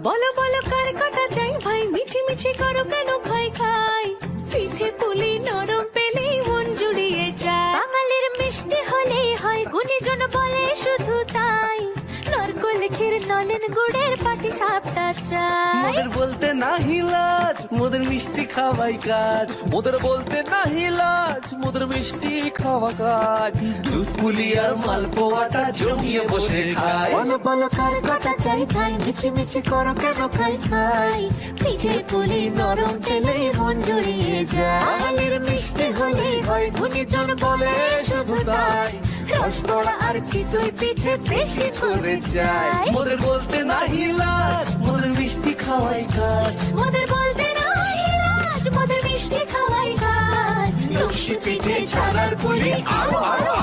বলো বলো কার কাটা চাই ভাই, মিছি মিছি করো কেন খাই খাই, পিঠে পুলি নরম পেলেই মন জুড়িয়ে যায়। বাঙালির মিষ্টি হলেই হয়, গুণীজন বলে শুধু তাই, নরকোল ক্ষীর নলেন গুড়ের পাটি সাপটা চাই। মোদের বলতে নাহি লাজ, মোদের মিষ্টি খাওয়াই কাজ। মোদের বলতে নাহি লাজ, মোদের মিষ্টি খাওয়া কাজ। দুধ পুলি আর মালপোয়াটা জমিয়ে বসে খায়। বলো বলো কার কাটা চাই ভাই, মিছি মিছি করো কেন খাই খাই, পিঠে পুলি নরম পেলেই মন জুড়িয়ে যায়। বাঙালির মিষ্টি হলেই হয়, গুণীজন বলে শুধু তাই, রসগোল্লা আর চিতই পিঠে বেশি করে চাই। মোদের বলতে নাহি লাজ, মোদের মিষ্টি খাওয়াই কাজ। মোদের বলতে নাই লাজ, মোদের মিষ্টি খাওয়াই কাজ। লক্ষ্মী পিঠে ছানার পুলি আরো আরো